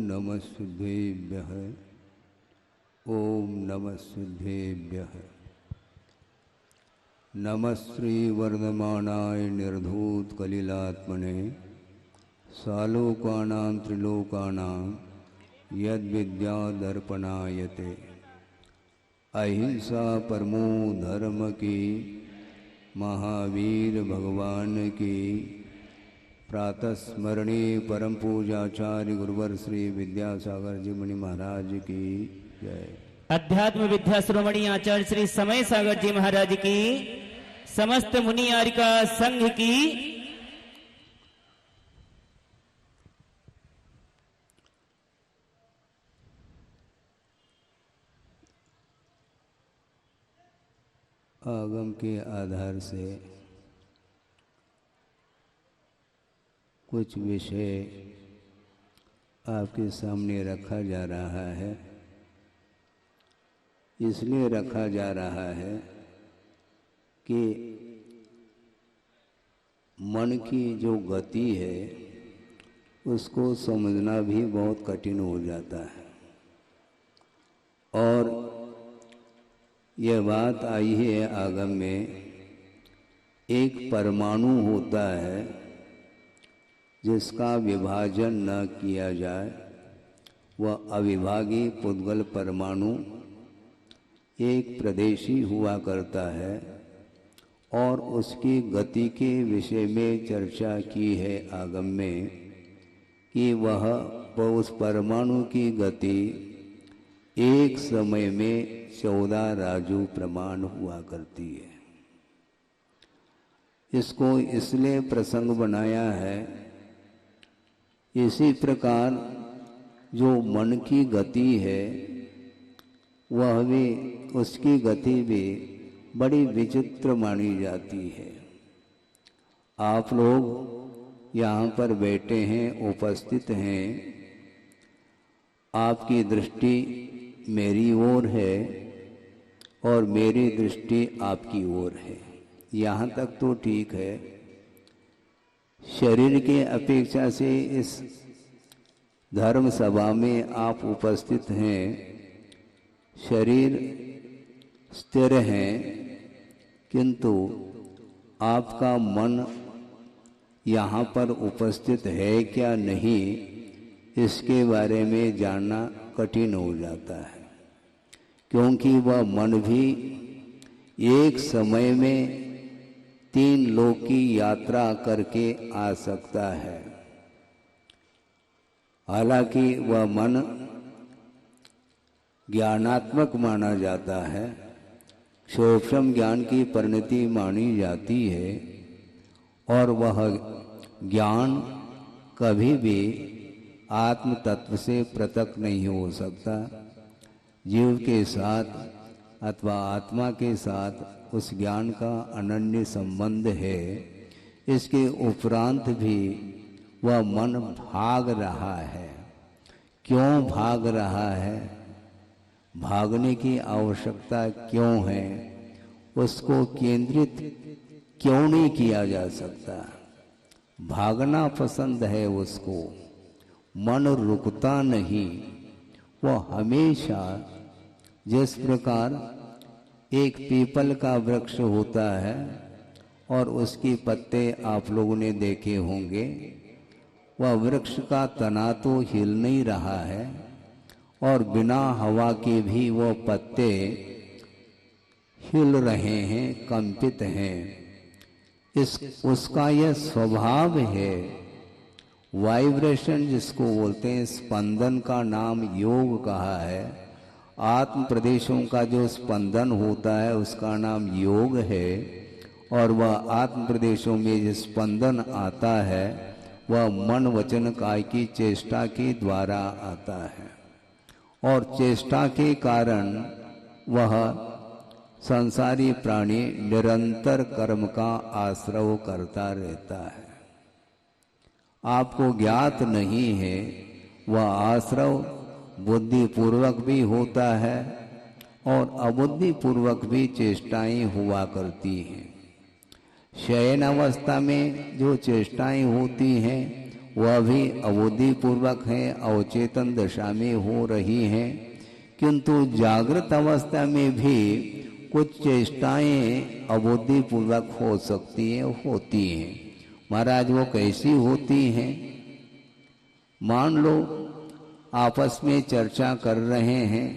नमस्तुभ्यः। ओम नमस्तुभ्यः। नमस्ते वर्धमानाय निर्धूत कलिलात्मने सालोकानां त्रिलोकानां यद्विद्या दर्पणायते। अहिंसा परमो धर्म की, महावीर भगवान की। प्रातः स्मरणे परम पूजाचार्य गुरुवर श्री विद्यासागर जी मुनि महाराज की जय। अध्यात्म विद्या श्रोमणी आचार्य श्री समय सागर जी महाराज की, समस्त मुनि आरिका संघ की। आगम के आधार से कुछ विषय आपके सामने रखा जा रहा है। इसलिए रखा जा रहा है कि मन की जो गति है उसको समझना भी बहुत कठिन हो जाता है। और यह बात आई है आगम में, एक परमाणु होता है जिसका विभाजन न किया जाए, वह अविभागी पुद्गल परमाणु एक प्रदेशी हुआ करता है। और उसकी गति के विषय में चर्चा की है आगम में कि वह उस परमाणु की गति एक समय में 14 राजू प्रमाण हुआ करती है। इसको इसलिए प्रसंग बनाया है, इसी प्रकार जो मन की गति है वह भी, उसकी गति भी बड़ी विचित्र मानी जाती है। आप लोग यहाँ पर बैठे हैं, उपस्थित हैं, आपकी दृष्टि मेरी ओर है और मेरी दृष्टि आपकी ओर है। यहाँ तक तो ठीक है। शरीर के अपेक्षा से इस धर्म सभा में आप उपस्थित हैं, शरीर स्थिर है, किंतु आपका मन यहाँ पर उपस्थित है क्या नहीं, इसके बारे में जानना कठिन हो जाता है। क्योंकि वह मन भी एक समय में 3 लोक की यात्रा करके आ सकता है। हालांकि वह मन ज्ञानात्मक माना जाता है, सूक्ष्म ज्ञान की परिणति मानी जाती है। और वह ज्ञान कभी भी आत्म तत्व से पृथक नहीं हो सकता। जीव के साथ अथवा आत्मा के साथ उस ज्ञान का अनन्य संबंध है। इसके उपरांत भी वह मन भाग रहा है। क्यों भाग रहा है, भागने की आवश्यकता क्यों है, उसको केंद्रित क्यों नहीं किया जा सकता। भागना पसंद है उसको, मन रुकता नहीं। वह हमेशा, जिस प्रकार एक पीपल का वृक्ष होता है और उसकी पत्ते आप लोगों ने देखे होंगे, वह वृक्ष का तना तो हिल नहीं रहा है और बिना हवा के भी वह पत्ते हिल रहे हैं, कंपित हैं। उसका यह स्वभाव है। वाइब्रेशन जिसको बोलते हैं, स्पंदन का नाम योग कहा है। आत्म प्रदेशों का जो स्पंदन होता है उसका नाम योग है। और वह आत्म प्रदेशों में जो स्पंदन आता है वह मन वचन काय की चेष्टा के द्वारा आता है। और चेष्टा के कारण वह संसारी प्राणी निरंतर कर्म का आश्रव करता रहता है। आपको ज्ञात नहीं है, वह आश्रव बुद्धिपूर्वक भी होता है और अबुद्धिपूर्वक भी चेष्टाएं हुआ करती हैं। शयन अवस्था में जो चेष्टाएं होती हैं वह भी अबुद्धि पूर्वक है, अवचेतन दशा में हो रही हैं, किंतु जागृत अवस्था में भी कुछ चेष्टाएं अबुद्धि पूर्वक हो सकती हैं, होती हैं। महाराज वो कैसी होती हैं? मान लो आपस में चर्चा कर रहे हैं,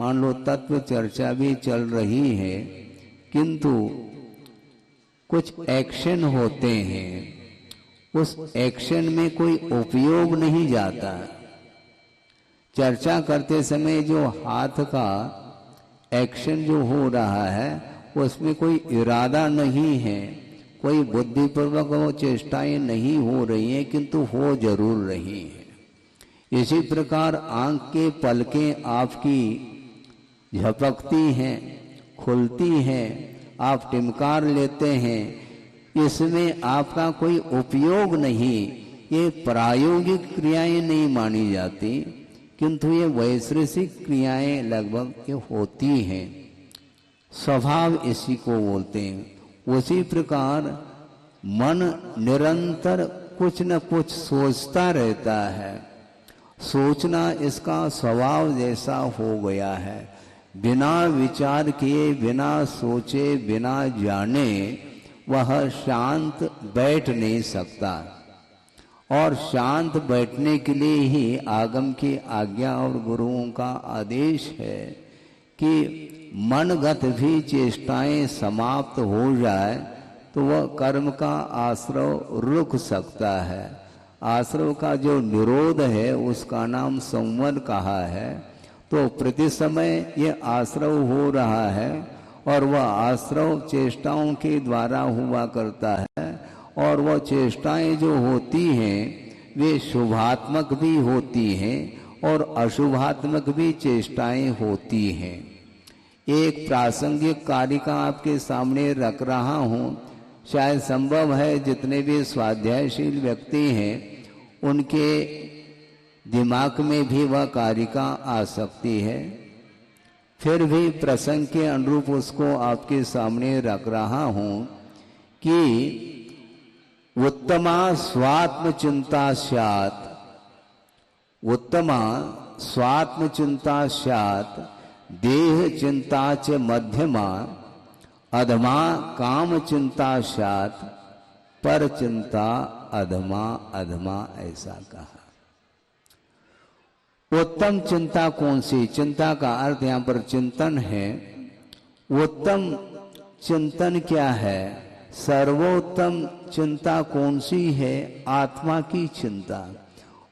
मान लो तत्व चर्चा भी चल रही है, किंतु कुछ एक्शन होते हैं, उस एक्शन में कोई उपयोग नहीं जाता। चर्चा करते समय जो हाथ का एक्शन जो हो रहा है उसमें कोई इरादा नहीं है, कोई बुद्धिपूर्वक वो चेष्टाएं नहीं हो रही हैं, किंतु हो जरूर रही हैं। इसी प्रकार आंख के पलकें आपकी झपकती हैं, खुलती हैं, आप टिमकार लेते हैं, इसमें आपका कोई उपयोग नहीं, ये प्रायोगिक क्रियाएं नहीं मानी जाती, किंतु ये वैश्रेषिक क्रियाएं लगभग ये होती हैं। स्वभाव इसी को बोलते हैं। उसी प्रकार मन निरंतर कुछ न कुछ सोचता रहता है, सोचना इसका स्वभाव जैसा हो गया है। बिना विचार किए, बिना सोचे, बिना जाने वह शांत बैठ नहीं सकता, और शांत बैठने के लिए ही आगम की आज्ञा और गुरुओं का आदेश है कि मनगत भी चेष्टाएं समाप्त हो जाए तो वह कर्म का आश्रव रुक सकता है। आश्रव का जो निरोध है उसका नाम संवर कहा है। तो प्रति समय ये आश्रव हो रहा है, और वह आश्रव चेष्टाओं के द्वारा हुआ करता है, और वह चेष्टाएं जो होती हैं वे शुभात्मक भी होती हैं और अशुभात्मक भी चेष्टाएं होती हैं। एक प्रासंगिक कारिका आपके सामने रख रहा हूँ, शायद संभव है जितने भी स्वाध्यायशील व्यक्ति हैं उनके दिमाग में भी वह कारिका आ सकती है, फिर भी प्रसंग के अनुरूप उसको आपके सामने रख रहा हूँ कि उत्तमा स्वात्म चिंता स्यात्, उत्तमा स्वात्म चिंता स्यात्, देह चिंता च मध्यमा, अधमा काम चिंता स्यात्, पर चिंता अधमा अधमा, ऐसा कहा। उत्तम चिंता कौन सी? चिंता का अर्थ यहाँ पर चिंतन है। उत्तम चिंतन क्या है? सर्वोत्तम चिंता कौन सी है? आत्मा की चिंता।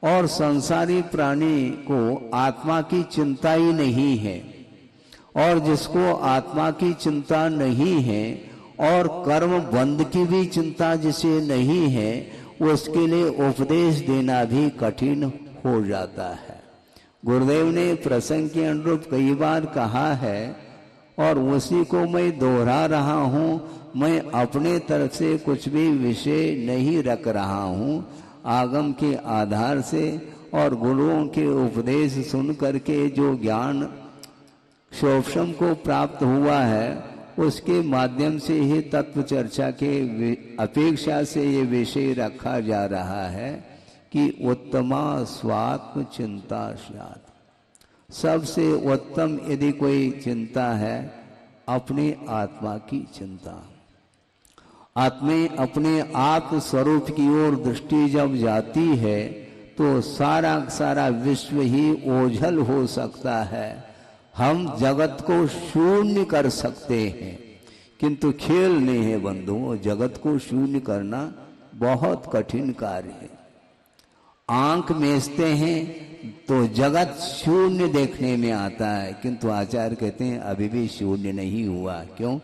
और संसारी प्राणी को आत्मा की चिंता ही नहीं है, और जिसको आत्मा की चिंता नहीं है और कर्म बंध की भी चिंता जिसे नहीं है, उसके लिए उपदेश देना भी कठिन हो जाता है। गुरुदेव ने प्रसंग के अनुरूप कई बार कहा है, और उसी को मैं दोहरा रहा हूँ। मैं अपने तरफ से कुछ भी विषय नहीं रख रहा हूँ, आगम के आधार से और गुरुओं के उपदेश सुन करके जो ज्ञान शोभशम को प्राप्त हुआ है उसके माध्यम से ही तत्व चर्चा के अपेक्षा से ये विषय रखा जा रहा है कि उत्तमा स्वात्म चिंता स्यात्। सबसे उत्तम यदि कोई चिंता है अपनी आत्मा की चिंता। अपने आत्म स्वरूप की ओर दृष्टि जब जाती है तो सारा विश्व ही ओझल हो सकता है। हम जगत को शून्य कर सकते हैं, किंतु खेल नहीं है बंधुओं, जगत को शून्य करना बहुत कठिन कार्य है। आंख मेजते हैं तो जगत शून्य देखने में आता है, किंतु आचार्य कहते हैं अभी भी शून्य नहीं हुआ। क्यों?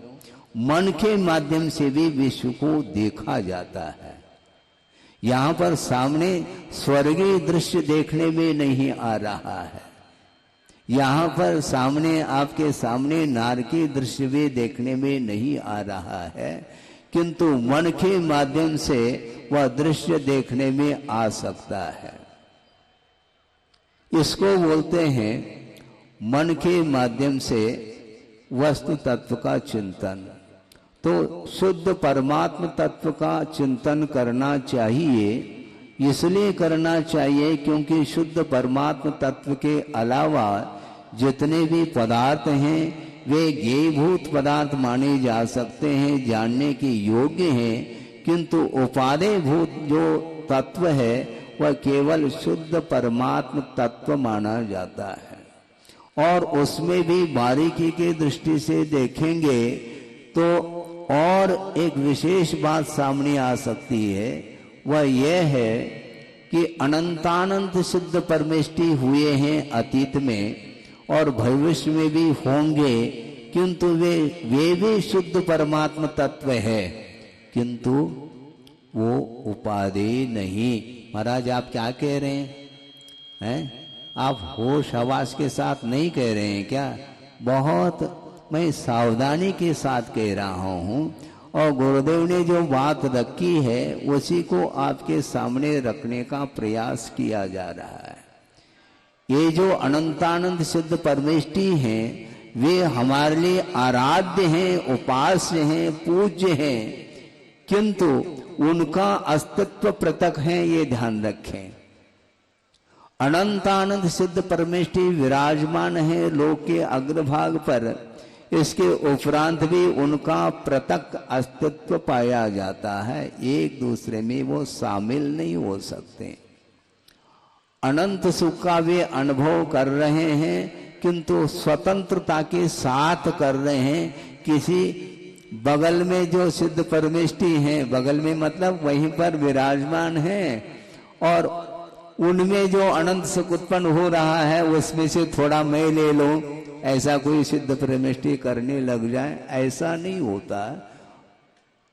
मन के माध्यम से भी विश्व को देखा जाता है। यहाँ पर सामने स्वर्गीय दृश्य देखने में नहीं आ रहा है, यहाँ पर सामने आपके सामने नारकीय दृश्य भी देखने में नहीं आ रहा है, किंतु मन के माध्यम से वह दृश्य देखने में आ सकता है। इसको बोलते हैं मन के माध्यम से वस्तु तत्व का चिंतन। तो शुद्ध परमात्म तत्व का चिंतन करना चाहिए, इसलिए करना चाहिए क्योंकि शुद्ध परमात्म तत्व के अलावा जितने भी पदार्थ हैं वे ज्ञेयभूत पदार्थ माने जा सकते हैं, जानने के योग्य हैं, किंतु उपादेयभूत जो तत्व है वह केवल शुद्ध परमात्म तत्व माना जाता है। और उसमें भी बारीकी की दृष्टि से देखेंगे तो और एक विशेष बात सामने आ सकती है, वह यह है कि अनंतानंत सिद्ध परमेष्टि हुए हैं अतीत में और भविष्य में भी होंगे, किंतु वे भी शुद्ध परमात्म तत्व है, किंतु वो उपादेय नहीं। महाराज आप क्या कह रहे हैं? आप होश हवास के साथ नहीं कह रहे हैं क्या? बहुत मैं सावधानी के साथ कह रहा हूं और गुरुदेव ने जो बात रखी है उसी को आपके सामने रखने का प्रयास किया जा रहा है। ये जो अनंतानंद सिद्ध परमेष्टि हैं वे हमारे लिए आराध्य हैं, उपास्य हैं, पूज्य हैं, किंतु उनका अस्तित्व पृथक है, ये ध्यान रखें। अनंतानंद सिद्ध परमेष्टि विराजमान है लोक के अग्रभाग पर, इसके उपरांत भी उनका पृथक अस्तित्व पाया जाता है, एक दूसरे में वो शामिल नहीं हो सकते। अनंत सुख का वे अनुभव कर रहे हैं किंतु स्वतंत्रता के साथ कर रहे हैं। किसी बगल में जो सिद्ध परमेष्टि हैं, बगल में मतलब वहीं पर विराजमान हैं, और उनमें जो अनंत सुख उत्पन्न हो रहा है उसमें से थोड़ा मैं ले लो, ऐसा कोई सिद्ध परमेष्टि करने लग जाए, ऐसा नहीं होता।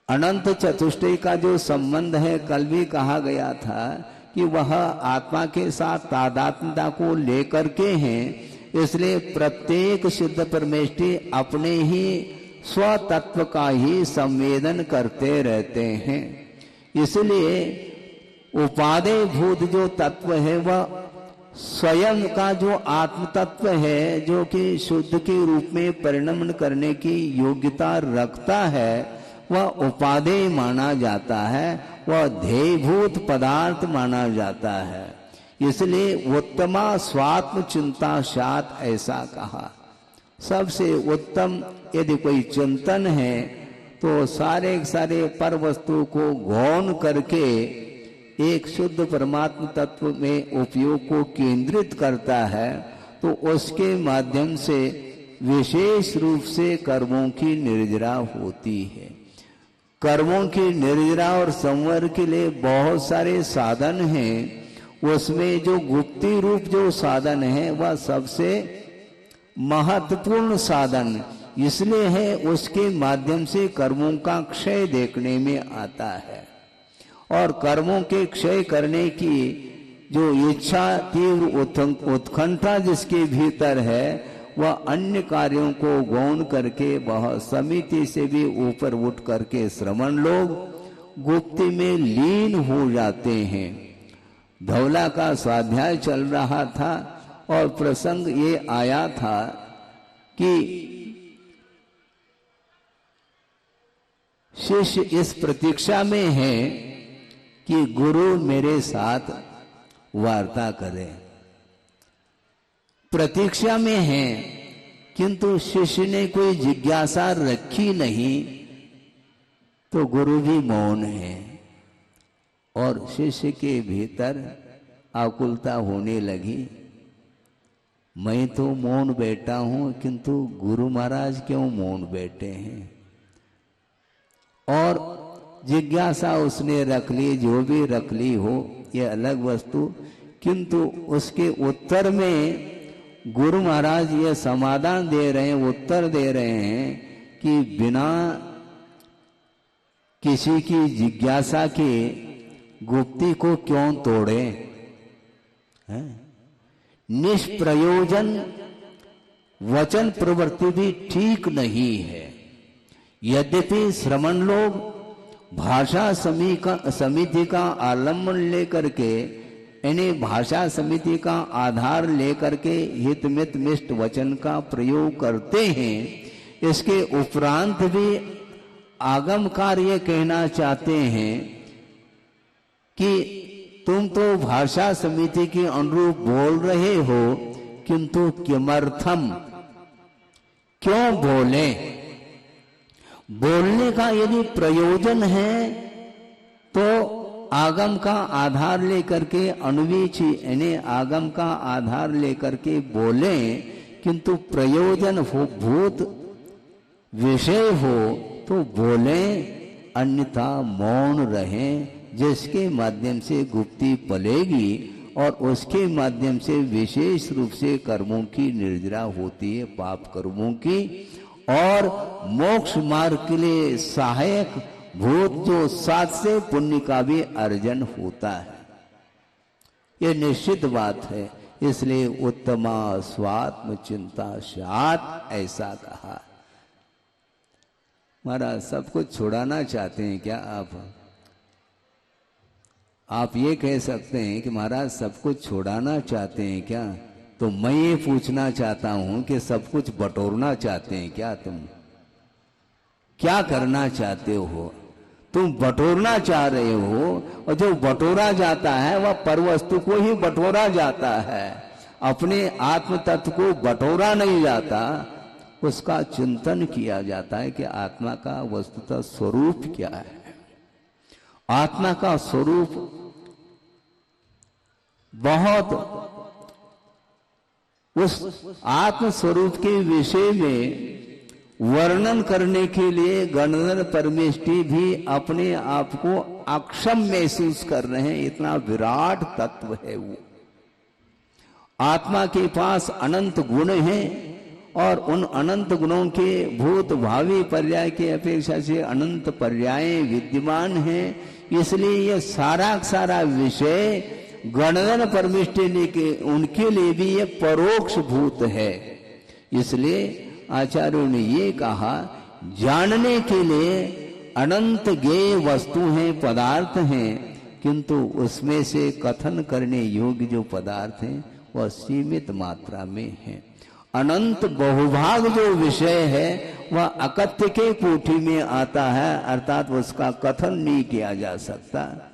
अनंत चतुष्टय का जो संबंध है, कल भी कहा गया था कि वह आत्मा के साथ तादात्म्यता को लेकर के हैं, इसलिए प्रत्येक सिद्ध परमेष्टि अपने ही स्वतत्व का ही संवेदन करते रहते हैं। इसलिए उपादेय भूत जो तत्व है वह स्वयं का जो आत्म तत्व है, जो कि शुद्ध के रूप में परिणमन करने की योग्यता रखता है, वह उपादेय माना जाता है, वह ध्येयभूत पदार्थ माना जाता है। इसलिए उत्तमा स्वात्म चिंता सात ऐसा कहा। सबसे उत्तम यदि कोई चिंतन है तो सारे सारे पर वस्तु को गौण करके एक शुद्ध परमात्म तत्व में उपयोग को केंद्रित करता है, तो उसके माध्यम से विशेष रूप से कर्मों की निर्जरा होती है। कर्मों की निर्जरा और संवर के लिए बहुत सारे साधन हैं, उसमें जो गुप्ती रूप जो साधन है वह सबसे महत्वपूर्ण साधन इसलिए है, उसके माध्यम से कर्मों का क्षय देखने में आता है। और कर्मों के क्षय करने की जो इच्छा, तीव्र उत्कंठा जिसके भीतर है, वह अन्य कार्यों को गौण करके वह समिति से भी ऊपर उठ करके श्रमण लोग गुप्ती में लीन हो जाते हैं। धौला का स्वाध्याय चल रहा था और प्रसंग ये आया था कि शिष्य इस प्रतीक्षा में है कि गुरु मेरे साथ वार्ता करे, प्रतीक्षा में है, किंतु शिष्य ने कोई जिज्ञासा रखी नहीं, तो गुरु भी मौन है और शिष्य के भीतर आकुलता होने लगी। मैं तो मौन बैठा हूं, किंतु गुरु महाराज क्यों मौन बैठे हैं? और जिज्ञासा उसने रख ली, जो भी रख ली हो, यह अलग वस्तु, किंतु उसके उत्तर में गुरु महाराज ये समाधान दे रहे हैं, उत्तर दे रहे हैं कि बिना किसी की जिज्ञासा के गुप्ती को क्यों तोड़े? निष्प्रयोजन वचन प्रवृत्ति भी ठीक नहीं है। यद्यपि श्रमण लोग भाषा समिति का आलम्बन लेकर के, यानी भाषा समिति का आधार लेकर के हितमित मिष्ट वचन का प्रयोग करते हैं, इसके उपरांत भी आगम कार्य कहना चाहते हैं कि तुम तो भाषा समिति के अनुरूप बोल रहे हो, किंतु किमर्थम, क्यों बोले? बोलने का यदि प्रयोजन है तो आगम का आधार लेकर के अनुवीची यानी आगम का आधार लेकर के बोले, किंतु प्रयोजन हो भूत विषय हो तो बोले, अन्यथा मौन रहें, जिसके माध्यम से गुप्ती पलेगी और उसके माध्यम से विशेष रूप से कर्मों की निर्जरा होती है, पाप कर्मों की, और मोक्ष मार्ग के लिए सहायक भूत जो साथ से पुण्य का भी अर्जन होता है। ये निश्चित बात है। इसलिए उत्तमा स्वात्म चिंता सात ऐसा कहा। महाराज सब कुछ छुड़ाना चाहते हैं क्या आप ये कह सकते हैं कि महाराज सब कुछ छुड़ाना चाहते हैं क्या? तो मैं ये पूछना चाहता हूं कि सब कुछ बटोरना चाहते हैं क्या? तुम क्या करना चाहते हो? तुम बटोरना चाह रहे हो, और जो बटोरा जाता है वह परवस्तु को ही बटोरा जाता है, अपने आत्म तत्व को बटोरा नहीं जाता, उसका चिंतन किया जाता है कि आत्मा का वस्तुतः स्वरूप क्या है। आत्मा का स्वरूप बहुत, उस आत्म स्वरूप के विषय में वर्णन करने के लिए गणधर परमेष्टि भी अपने आप को अक्षम महसूस कर रहे हैं। इतना विराट तत्व है वो। आत्मा के पास अनंत गुण हैं और उन अनंत गुणों के भूत भावी पर्याय के अपेक्षा से अनंत पर्याय विद्यमान हैं। इसलिए यह सारा विषय गणधर परमेष्टि ने के उनके लिए भी यह परोक्ष भूत है। इसलिए आचार्यों ने ये कहा, जानने के लिए अनंत ज्ञेय वस्तु हैं, पदार्थ हैं, किंतु उसमें से कथन करने योग्य जो पदार्थ हैं वह सीमित मात्रा में है। अनंत बहुभाग जो विषय है वह अकथ्य के कोटि में आता है, अर्थात उसका कथन नहीं किया जा सकता।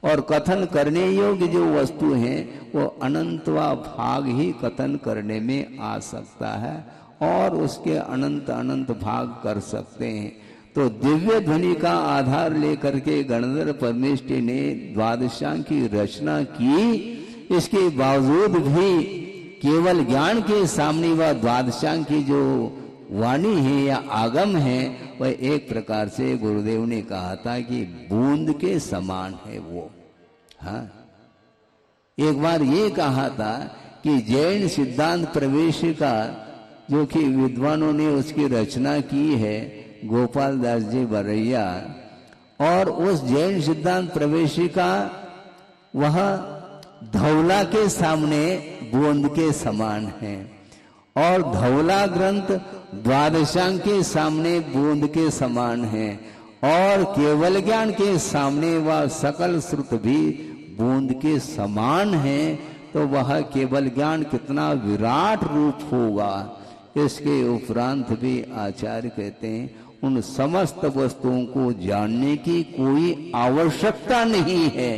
और कथन करने योग्य जो वस्तु है वो अनंतवा भाग ही कथन करने में आ सकता है और उसके अनंत अनंत भाग कर सकते हैं। तो दिव्य ध्वनि का आधार लेकर के गणधर परमेष्टि ने द्वादशांग की रचना की। इसके बावजूद भी केवल ज्ञान के सामने वह द्वादशांग की जो वाणी है या आगम है वह एक प्रकार से गुरुदेव ने कहा था कि बूंद के समान है वो। हाँ, एक बार ये कहा था कि जैन सिद्धांत प्रवेशिका जो कि विद्वानों ने उसकी रचना की है, गोपाल दास जी बरैया, और उस जैन सिद्धांत प्रवेशिका वह धौला के सामने बूंद के समान है और धौला ग्रंथ द्वादशांग के सामने बूंद के समान है और केवल ज्ञान के सामने वह सकल श्रुत भी बूंद के समान है। तो वह केवल ज्ञान कितना विराट रूप होगा। इसके उपरांत भी आचार्य कहते हैं उन समस्त वस्तुओं को जानने की कोई आवश्यकता नहीं है,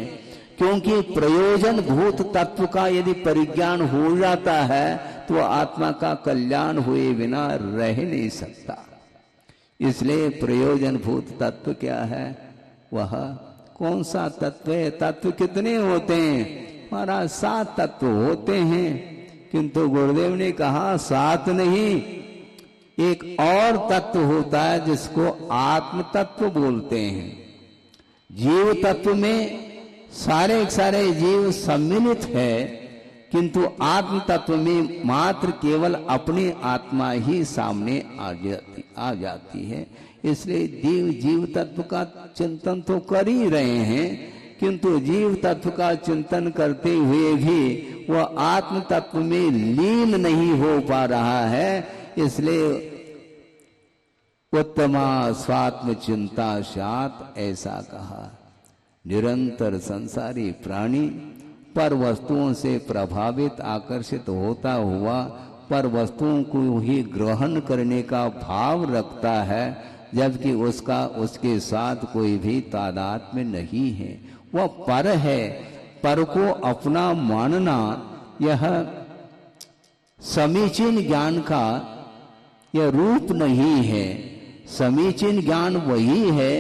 क्योंकि प्रयोजन भूत तत्व का यदि परिज्ञान हो जाता है तो आत्मा का कल्याण हुए बिना रह नहीं सकता। इसलिए प्रयोजन भूत तत्व क्या है? वह कौन सा तत्व है? तत्व कितने होते हैं? हमारा 7 तत्व होते हैं, किंतु गुरुदेव ने कहा 7 नहीं, एक और तत्व होता है जिसको आत्म तत्व बोलते हैं। जीव तत्व में सारे जीव सम्मिलित है, किंतु आत्म तत्व में मात्र केवल अपनी आत्मा ही सामने आ जाती है। इसलिए जीव तत्व का चिंतन तो कर ही रहे हैं, किंतु जीव तत्व का चिंतन करते हुए भी वह आत्म तत्व में लीन नहीं हो पा रहा है। इसलिए उत्तमा स्वात्म चिंता सात ऐसा कहा। निरंतर संसारी प्राणी पर वस्तुओं से प्रभावित आकर्षित होता हुआ पर वस्तुओं को ही ग्रहण करने का भाव रखता है, जबकि उसका उसके साथ कोई भी तादात्म्य नहीं है। वह पर है, पर को अपना मानना यह समीचीन ज्ञान का यह रूप नहीं है। समीचीन ज्ञान वही है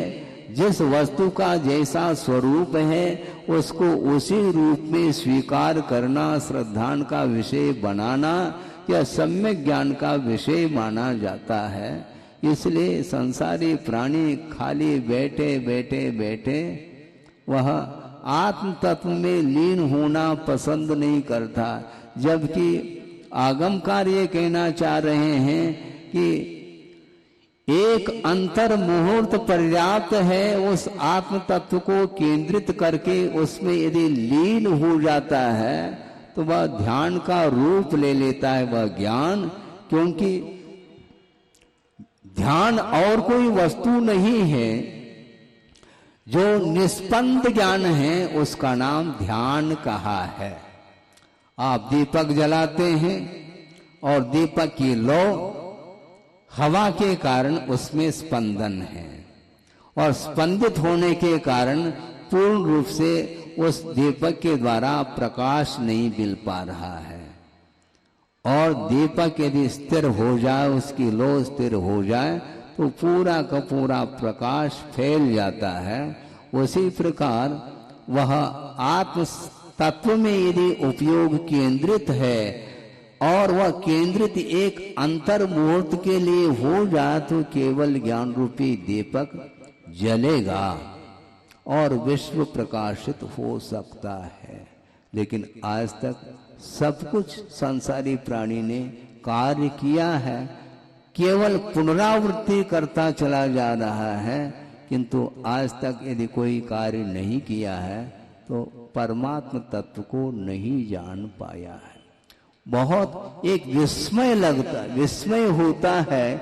जिस वस्तु का जैसा स्वरूप है उसको उसी रूप में स्वीकार करना, श्रद्धान का विषय बनाना यह सम्यक ज्ञान का विषय माना जाता है। इसलिए संसारी प्राणी खाली बैठे बैठे बैठे वह आत्म तत्व में लीन होना पसंद नहीं करता, जबकि आगमकार ये कहना चाह रहे हैं कि एक अंतर मुहूर्त पर्याप्त है। उस आत्म तत्व को केंद्रित करके उसमें यदि लीन हो जाता है तो वह ध्यान का रूप ले लेता है, वह ज्ञान। क्योंकि ध्यान और कोई वस्तु नहीं है, जो निष्पन्द ज्ञान है उसका नाम ध्यान कहा है। आप दीपक जलाते हैं और दीपक की लौ हवा के कारण उसमें स्पंदन है, और स्पंदित होने के कारण पूर्ण रूप से उस दीपक के द्वारा प्रकाश नहीं मिल पा रहा है। और दीपक यदि स्थिर हो जाए, उसकी लौ स्थिर हो जाए तो पूरा का पूरा प्रकाश फैल जाता है। उसी प्रकार वह आत्म तत्व में यदि उपयोग केंद्रित है और वह केंद्रित एक अंतर मुहूर्त के लिए हो जाए तो केवल ज्ञान रूपी दीपक जलेगा और विश्व प्रकाशित हो सकता है। लेकिन आज तक सब कुछ संसारी प्राणी ने कार्य किया है, केवल पुनरावृत्ति करता चला जा रहा है, किंतु आज तक यदि कोई कार्य नहीं किया है तो परमात्म तत्व को नहीं जान पाया है। बहुत एक विस्मय लगता, विस्मय होता है।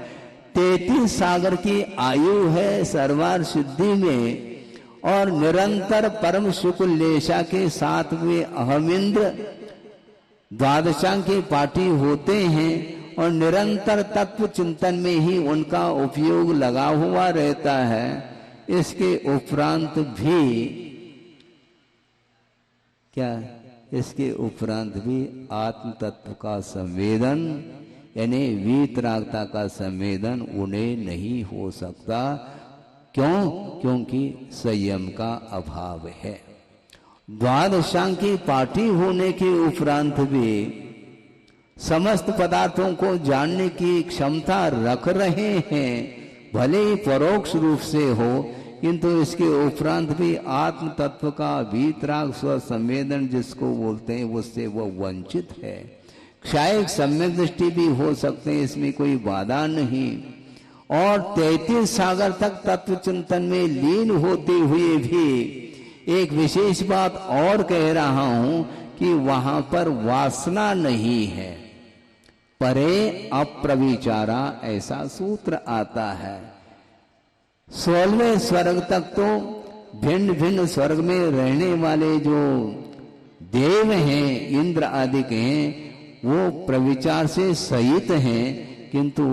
33 सागर की आयु है सर्वार सिद्धि में, और निरंतर परम शुक्ल लेशा के साथ वे अहमिंद्र द्वादशांग के पाठी होते हैं और निरंतर तत्व चिंतन में ही उनका उपयोग लगा हुआ रहता है। इसके उपरांत भी क्या, इसके उपरांत भी आत्म तत्व का संवेदन यानी वीतरागता का संवेदन उन्हें नहीं हो सकता। क्यों? क्योंकि संयम का अभाव है। द्वादशांग की पाठी होने के उपरांत भी समस्त पदार्थों को जानने की क्षमता रख रहे हैं, भले ही परोक्ष रूप से हो, किंतु इसके उपरांत भी आत्म तत्व का वीतराग स्व संवेदन जिसको बोलते हैं उससे वह वंचित है। क्षायक सम्यक दृष्टि भी हो सकते हैं, इसमें कोई बाधा नहीं। और 33 सागर तक तत्व चिंतन में लीन होते हुए भी एक विशेष बात और कह रहा हूं कि वहां पर वासना नहीं है। परे अप्रविचारा ऐसा सूत्र आता है। 16वें स्वर्ग तक तो भिन्न भिन्न स्वर्ग में रहने वाले जो देव हैं, इंद्र आदि के हैं, वो प्रविचार से सहित हैं, किंतु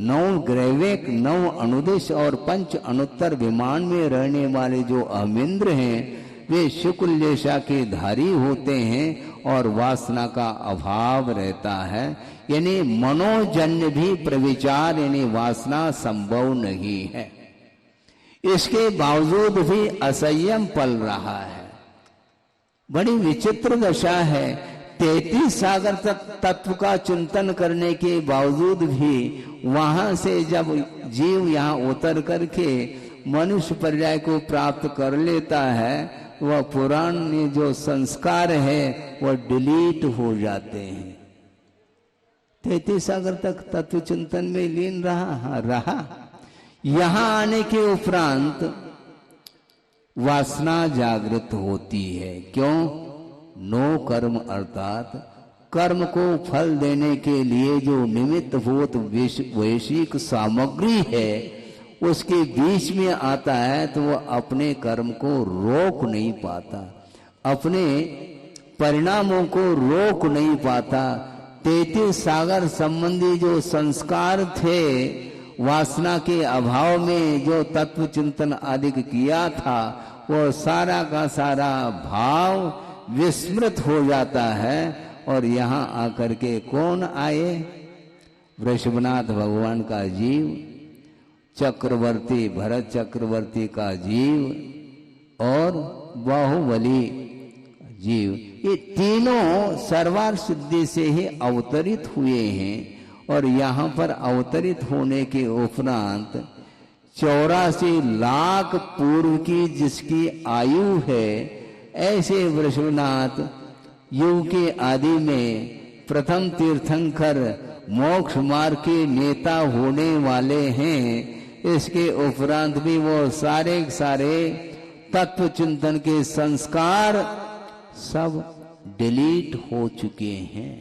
9 ग्रैवेक, 9 अनुदेश और 5 अनुत्तर विमान में रहने वाले जो अहमिंद्र हैं वे शुक्ल लेशा के धारी होते हैं और वासना का अभाव रहता है। यानी मनोजन्य भी प्रविचार यानी वासना संभव नहीं है। इसके बावजूद भी असंयम पल रहा है। बड़ी विचित्र दशा है। 33 सागर तत्व का चिंतन करने के बावजूद भी वहां से जब जीव यहाँ उतर करके मनुष्य पर्याय को प्राप्त कर लेता है, वह पुराने जो संस्कार है वह डिलीट हो जाते हैं। 33 सागर तक तत्व चिंतन में लीन रहा। यहां आने के उपरांत वासना जागृत होती है। क्यों? नो कर्म अर्थात कर्म को फल देने के लिए जो निमित्तभूत वैश्विक सामग्री है उसके बीच में आता है तो वह अपने कर्म को रोक नहीं पाता, अपने परिणामों को रोक नहीं पाता। 33 सागर संबंधी जो संस्कार थे, वासना के अभाव में जो तत्व चिंतन आदि किया था, वो सारा का सारा भाव विस्मृत हो जाता है। और यहाँ आकर के कौन आए? वृषभनाथ भगवान का जीव, चक्रवर्ती भरत चक्रवर्ती का जीव और बाहुबली जीव, ये तीनों सर्वार्थ सिद्धि से ही अवतरित हुए हैं। और यहाँ पर अवतरित होने के उपरांत 84 लाख पूर्व की जिसकी आयु है, ऐसे वृषभनाथ युग के आदि में प्रथम तीर्थंकर मोक्ष मार्ग के नेता होने वाले हैं। इसके उपरांत भी वो सारे तत्व चिंतन के संस्कार सब डिलीट हो चुके हैं।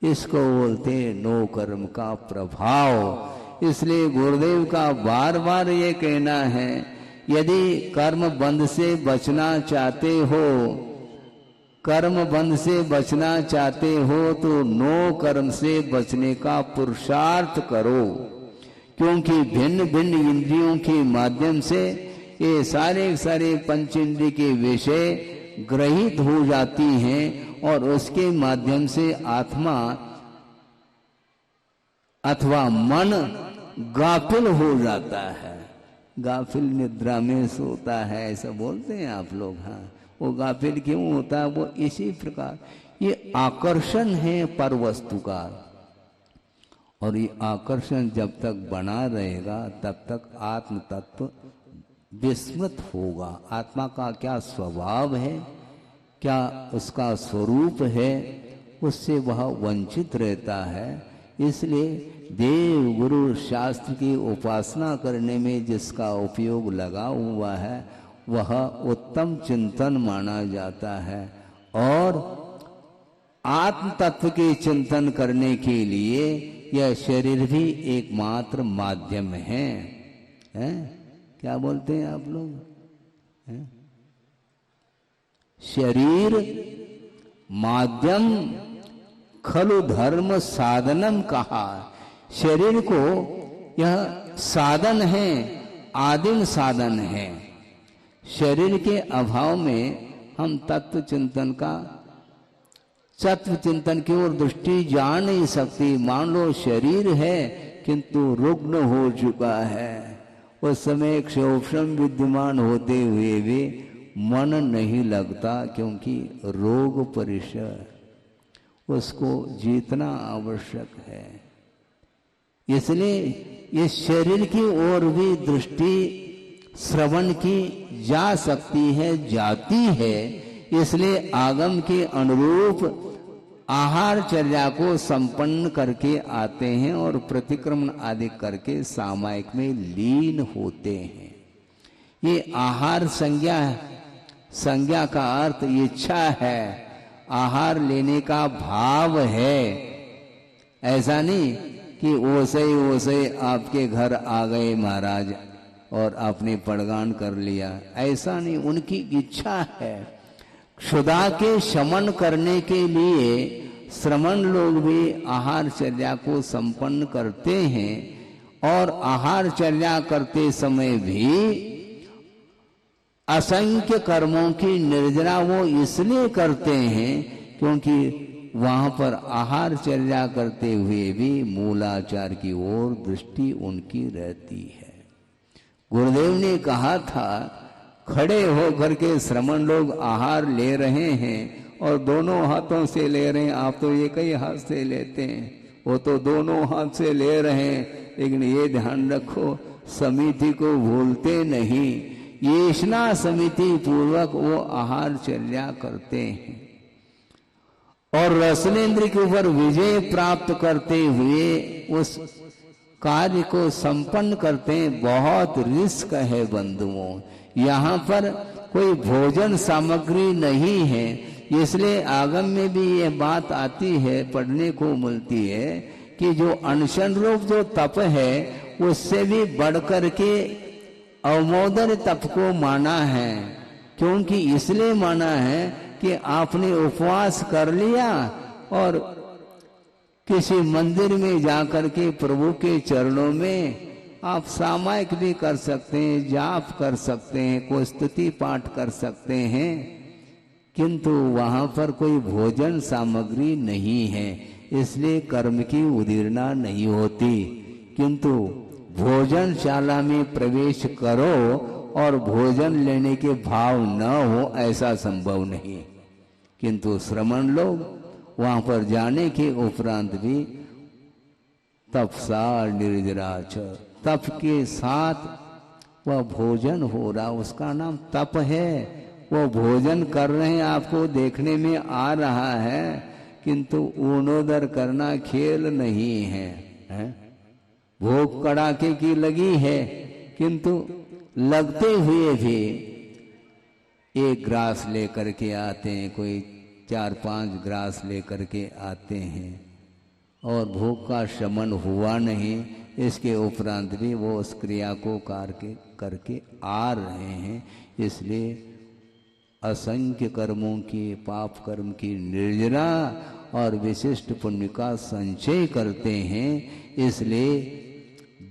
इसको बोलते नो कर्म का प्रभाव। इसलिए गुरुदेव का बार बार ये कहना है, यदि कर्म बंध से बचना चाहते हो, कर्म बंध से बचना चाहते हो तो नो कर्म से बचने का पुरुषार्थ करो। क्योंकि भिन्न भिन्न इंद्रियों के माध्यम से ये सारे पंचेंद्रिय के विषय ग्रहित हो जाती हैं और उसके माध्यम से आत्मा अथवा मन गाफिल हो जाता है। गाफिल निद्रा में सोता है, ऐसा बोलते हैं आप लोग। हाँ, वो गाफिल क्यों होता है? वो इसी प्रकार ये आकर्षण है पर वस्तु का, और ये आकर्षण जब तक बना रहेगा तब तक आत्म तत्व विस्मृत होगा। आत्मा का क्या स्वभाव है, क्या उसका स्वरूप है, उससे वह वंचित रहता है। इसलिए देव गुरु शास्त्र की उपासना करने में जिसका उपयोग लगा हुआ है वह उत्तम चिंतन माना जाता है। और आत्म तत्व के चिंतन करने के लिए यह शरीर भी एकमात्र माध्यम है। क्या बोलते हैं आप लोग? शरीर माध्यम खलु धर्म साधनम कहा। शरीर को यह साधन है, आदिम साधन है। शरीर के अभाव में हम तत्व चिंतन की ओर दृष्टि जा नहीं सकती। मान लो शरीर है किंतु रुग्ण हो चुका है, उस समय क्षोभम विद्यमान होते हुए भी मन नहीं लगता, क्योंकि रोग परिसर उसको जीतना आवश्यक है। इसलिए इस शरीर की ओर भी दृष्टि श्रवण की जा सकती है, जाती है। इसलिए आगम के अनुरूप आहारचर्या को संपन्न करके आते हैं और प्रतिक्रमण आदि करके सामायिक में लीन होते हैं। ये आहार संज्ञा का अर्थ इच्छा है, आहार लेने का भाव है। ऐसा नहीं कि ओसे आपके घर आ गए महाराज और आपने पड़गान कर लिया, ऐसा नहीं। उनकी इच्छा है। क्षुधा के शमन करने के लिए श्रमण लोग भी आहारचर्या को संपन्न करते हैं, और आहारचर्या करते समय भी असंख्य कर्मों की निर्जरा वो इसलिए करते हैं क्योंकि वहां पर आहारचर्या करते हुए भी मूलाचार की ओर दृष्टि उनकी रहती है। गुरुदेव ने कहा था, खड़े होकर के श्रमण लोग आहार ले रहे हैं और दोनों हाथों से ले रहे हैं। आप तो एक ही हाथ से लेते हैं, वो तो दोनों हाथ से ले रहे हैं। लेकिन ये ध्यान रखो, समिति को भूलते नहीं। येषणा समिति पूर्वक वो आहारचर्या करते हैं और रसनेन्द्र के ऊपर विजय प्राप्त करते हुए उस कार्य को संपन्न करते हैं। बहुत रिस्क है बंधुओं। यहाँ पर कोई भोजन सामग्री नहीं है, इसलिए आगम में भी ये बात आती है, पढ़ने को मिलती है कि जो अनशन रूप जो तप है उससे भी बढ़कर के अवमोदन तप को माना है। क्योंकि इसलिए माना है कि आपने उपवास कर लिया और किसी मंदिर में जाकर के प्रभु के चरणों में आप सामायिक भी कर सकते हैं, जाप कर सकते हैं, कोई स्तुति पाठ कर सकते हैं। किंतु वहां पर कोई भोजन सामग्री नहीं है, इसलिए कर्म की उदीर्णा नहीं होती। किंतु भोजनशाला में प्रवेश करो और भोजन लेने के भाव न हो, ऐसा संभव नहीं। किंतु श्रमण लोग वहां पर जाने के उपरांत भी तपसा निर्जरा च, तप के साथ वह भोजन हो रहा, उसका नाम तप है। वो भोजन कर रहे हैं, आपको देखने में आ रहा है, किंतु ऊर्णोदर करना खेल नहीं है, है? भूख कड़ाके की लगी है, किंतु लगते हुए भी एक ग्रास लेकर के आते हैं, कोई 4-5 ग्रास लेकर के आते हैं और भूख का शमन हुआ नहीं, इसके उपरांत भी वो उस क्रिया को करके आ रहे हैं। इसलिए असंख्य कर्मों की, पाप कर्म की निर्जरा और विशिष्ट पुण्य का संचय करते हैं। इसलिए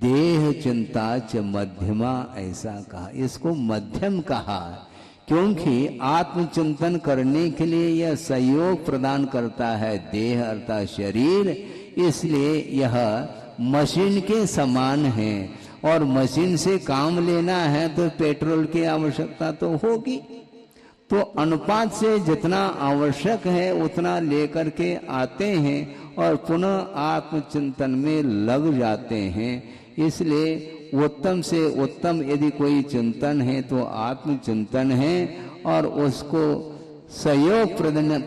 देह चिंता च मध्यमा ऐसा कहा, इसको मध्यम कहा, क्योंकि आत्मचिंतन करने के लिए यह सहयोग प्रदान करता है, देह अर्थात शरीर। इसलिए यह मशीन के समान है, और मशीन से काम लेना है तो पेट्रोल की आवश्यकता तो होगी, तो अनुपात से जितना आवश्यक है उतना लेकर के आते हैं और पुनः आत्मचिंतन में लग जाते हैं। इसलिए उत्तम से उत्तम यदि कोई चिंतन है तो आत्मचिंतन है, और उसको सहयोग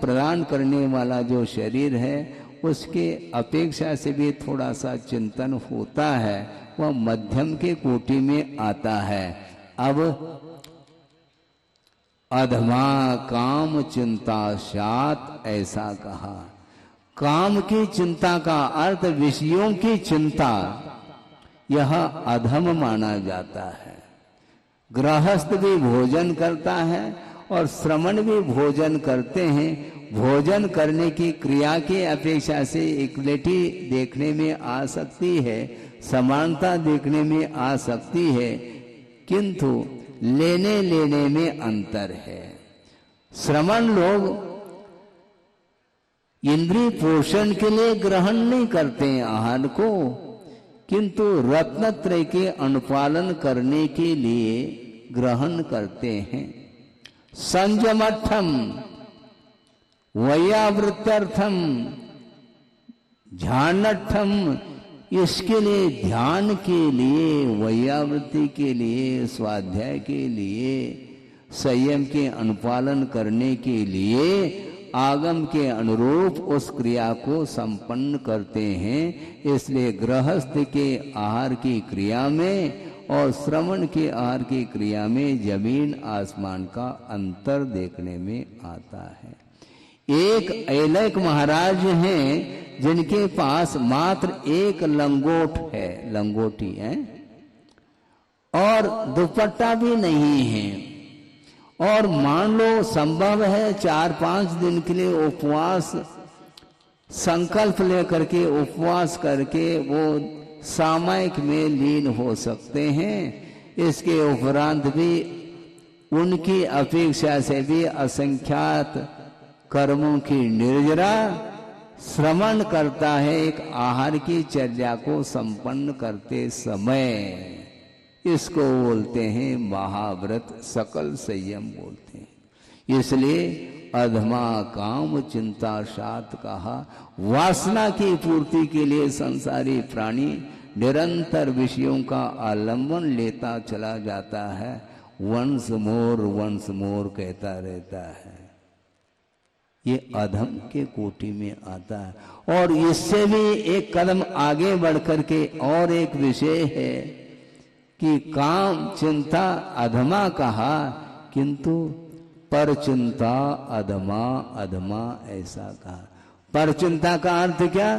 प्रदान करने वाला जो शरीर है उसके अपेक्षा से भी थोड़ा सा चिंतन होता है, वह मध्यम के कोटि में आता है। अब अधमा काम चिंता सात ऐसा कहा, काम की चिंता का अर्थ विषयों की चिंता, यह अधम माना जाता है। गृहस्थ भी भोजन करता है और श्रमण भी भोजन करते हैं। भोजन करने की क्रिया के अपेक्षा से इक्वलिटी देखने में आ सकती है, समानता देखने में आ सकती है, किंतु लेने लेने में अंतर है। श्रमण लोग इंद्रिय पोषण के लिए ग्रहण नहीं करते हैं आहार को, किंतु रत्नत्रय के अनुपालन करने के लिए ग्रहण करते हैं। संयमर्थम वयावृत्यर्थम ध्यानर्थम, इसके लिए ध्यान के लिए, वैयावृत्ति के लिए, स्वाध्याय के लिए, संयम के अनुपालन करने के लिए आगम के अनुरूप उस क्रिया को संपन्न करते हैं। इसलिए गृहस्थ के आहार की क्रिया में और श्रवण के आहार की क्रिया में जमीन आसमान का अंतर देखने में आता है। एक ऐलक महाराज हैं जिनके पास मात्र एक लंगोट है, लंगोटी है, और दुपट्टा भी नहीं है, और मान लो संभव है 4-5 दिन के लिए उपवास संकल्प लेकर के उपवास करके वो सामयिक में लीन हो सकते हैं। इसके उपरांत भी उनकी अपेक्षा से भी असंख्यात कर्मों की निर्जरा श्रवण करता है एक आहार की चर्या को संपन्न करते समय। इसको बोलते हैं महाव्रत, सकल संयम बोलते हैं। इसलिए अधमा काम चिंता सात कहा। वासना की पूर्ति के लिए संसारी प्राणी निरंतर विषयों का आलंबन लेता चला जाता है, वंस मोर कहता रहता है। ये अधम के कोटि में आता है। और इससे भी एक कदम आगे बढ़कर के और एक विषय है कि काम चिंता अधमा कहा, किंतु पर चिंता अधमा अधमा ऐसा कहा। पर चिंता का अर्थ क्या?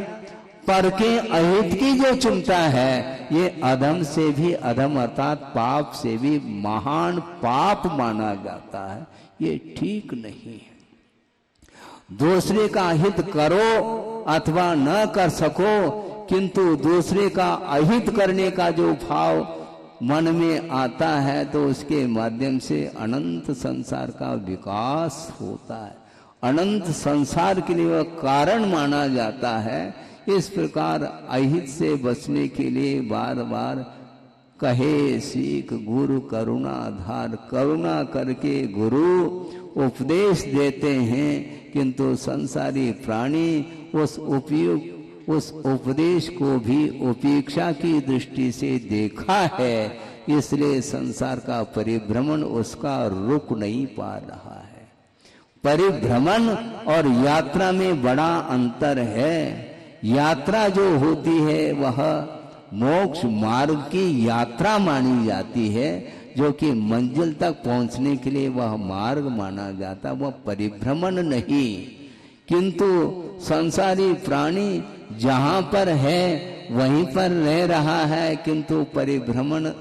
पर के अहित की जो चिंता है ये अधम से भी अधम अर्थात पाप से भी महान पाप माना जाता है। ये ठीक नहीं है। दूसरे का हित करो अथवा न कर सको, किंतु दूसरे का अहित करने का जो भाव मन में आता है तो उसके माध्यम से अनंत संसार का विकास होता है, अनंत संसार के लिए वह कारण माना जाता है। इस प्रकार अहित से बचने के लिए बार बार कहे सीख गुरु करुणा धार, करुणा करके गुरु उपदेश देते हैं, किंतु संसारी प्राणी उस उपदेश को भी उपेक्षा की दृष्टि से देखा है, इसलिए संसार का परिभ्रमण उसका रुक नहीं पा रहा है। परिभ्रमण और यात्रा में बड़ा अंतर है। यात्रा जो होती है वह मोक्ष मार्ग की यात्रा मानी जाती है, जो कि मंजिल तक पहुंचने के लिए वह मार्ग माना जाता, वह परिभ्रमण नहीं। किंतु संसारी प्राणी जहां पर है वहीं पर रह रहा है, किंतु परिभ्रमण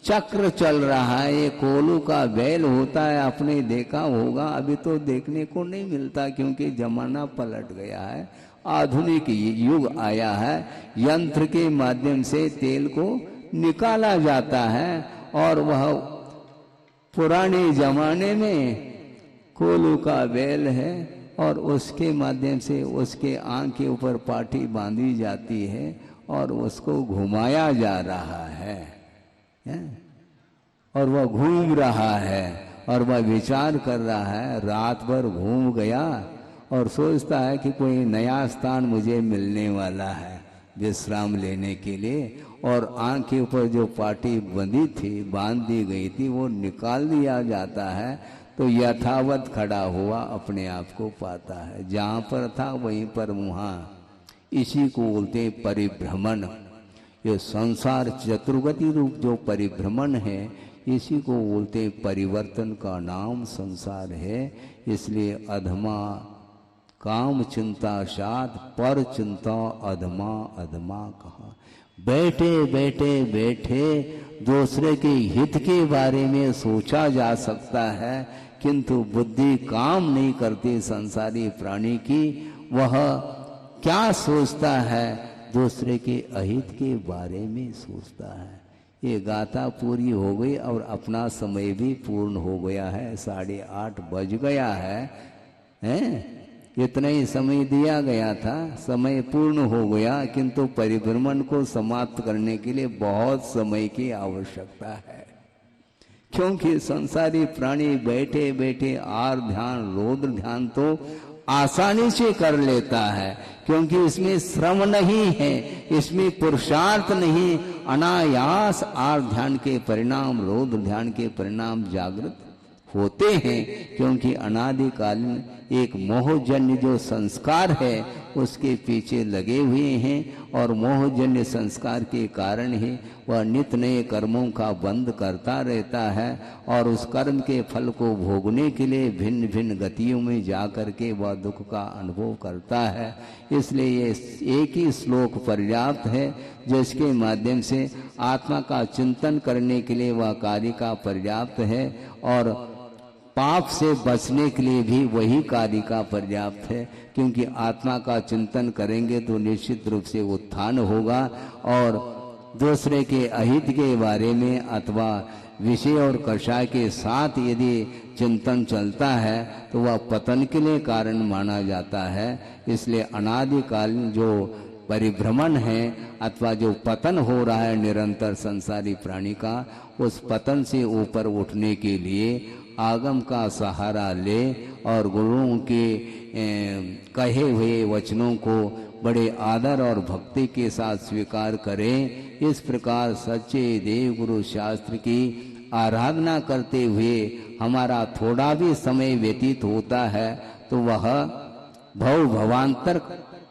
चक्र चल रहा है। ये कोलू का बैल होता है, आपने देखा होगा, अभी तो देखने को नहीं मिलता क्योंकि जमाना पलट गया है, आधुनिक युग आया है। यंत्र के माध्यम से तेल को निकाला जाता है, और वह पुराने जमाने में कोलू का बैल है और उसके माध्यम से उसके आंख के ऊपर पाठी बांधी जाती है और उसको घुमाया जा रहा है, और वह घूम रहा है और वह विचार कर रहा है। रात भर घूम गया और सोचता है कि कोई नया स्थान मुझे मिलने वाला है विश्राम लेने के लिए, और आंख के ऊपर जो पाटी बंधी थी, बांध दी गई थी, वो निकाल दिया जाता है तो यथावत खड़ा हुआ अपने आप को पाता है। जहाँ पर था वहीं पर वहाँ। इसी को बोलते परिभ्रमण। ये संसार चतुर्गति रूप जो परिभ्रमण है, इसी को बोलते परिवर्तन का नाम संसार है। इसलिए अधमा काम चिंता साथ पर चिंता अधमा अधमा कहा। बैठे बैठे बैठे दूसरे के हित के बारे में सोचा जा सकता है, किंतु बुद्धि काम नहीं करती संसारी प्राणी की। वह क्या सोचता है? दूसरे के अहित के बारे में सोचता है। ये गाथा पूरी हो गई और अपना समय भी पूर्ण हो गया है। 8:30 बज गया है, हैं? इतना ही समय दिया गया था, समय पूर्ण हो गया, किंतु परिभ्रमण को समाप्त करने के लिए बहुत समय की आवश्यकता है। क्योंकि संसारी प्राणी बैठे बैठे आर ध्यान रौद्र ध्यान तो आसानी से कर लेता है, क्योंकि इसमें श्रम नहीं है, इसमें पुरुषार्थ नहीं। अनायास आर ध्यान के परिणाम रौद्र ध्यान के परिणाम जागृत होते हैं, क्योंकि अनादिकालीन एक मोहजन्य जो संस्कार है उसके पीछे लगे हुए हैं, और मोहजन्य संस्कार के कारण ही वह नित्य नए कर्मों का बंध करता रहता है, और उस कर्म के फल को भोगने के लिए भिन्न भिन्न गतियों में जा करके वह दुख का अनुभव करता है। इसलिए ये एक ही श्लोक पर्याप्त है, जिसके माध्यम से आत्मा का चिंतन करने के लिए वह कारिका पर्याप्त है, और पाप से बचने के लिए भी वही कारिका पर्याप्त है। क्योंकि आत्मा का चिंतन करेंगे तो निश्चित रूप से उत्थान होगा, और दूसरे के अहित के बारे में अथवा विषय और कषाय के साथ यदि चिंतन चलता है तो वह पतन के लिए कारण माना जाता है। इसलिए अनादिकालीन जो परिभ्रमण है अथवा जो पतन हो रहा है निरंतर संसारी प्राणी का, उस पतन से ऊपर उठने के लिए आगम का सहारा ले और गुरुओं के कहे हुए वचनों को बड़े आदर और भक्ति के साथ स्वीकार करें। इस प्रकार सच्चे देव गुरु शास्त्र की आराधना करते हुए हमारा थोड़ा भी समय व्यतीत होता है तो वह भव भवांतर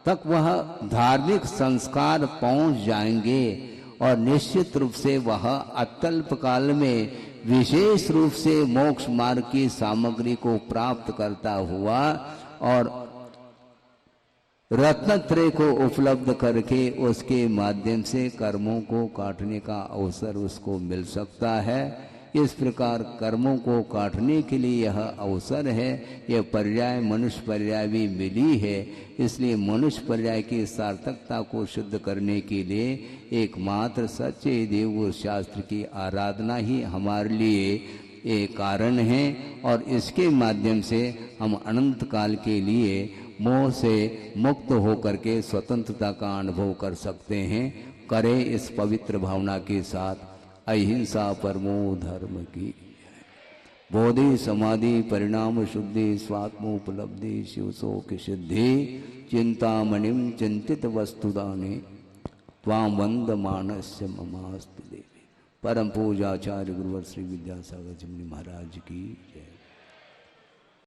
तक वह धार्मिक संस्कार पहुंच जाएंगे, और निश्चित रूप से वह अत्यल्प काल में विशेष रूप से मोक्ष मार्ग की सामग्री को प्राप्त करता हुआ और रत्नत्रय को उपलब्ध करके उसके माध्यम से कर्मों को काटने का अवसर उसको मिल सकता है। इस प्रकार कर्मों को काटने के लिए यह अवसर है। यह पर्याय मनुष्य पर्याय भी मिली है, इसलिए मनुष्य पर्याय की सार्थकता को सिद्ध करने के लिए एकमात्र सच्चे देव शास्त्र की आराधना ही हमारे लिए एक कारण है, और इसके माध्यम से हम अनंत काल के लिए मोह से मुक्त होकर के स्वतंत्रता का अनुभव कर सकते हैं। करें इस पवित्र भावना के साथ अहिंसा परमो धर्म की। बोधि समाधि परिणाम शुद्धि स्वात्मोपलब्धि शिव शोक सिद्धि चिंतामणिम चिंतित वस्तुदाने त्वाम वंद मानस्य ममास्तु देवी। परम पूजाचार्य गुरुवर श्री विद्यासागर जी महाराज की जय।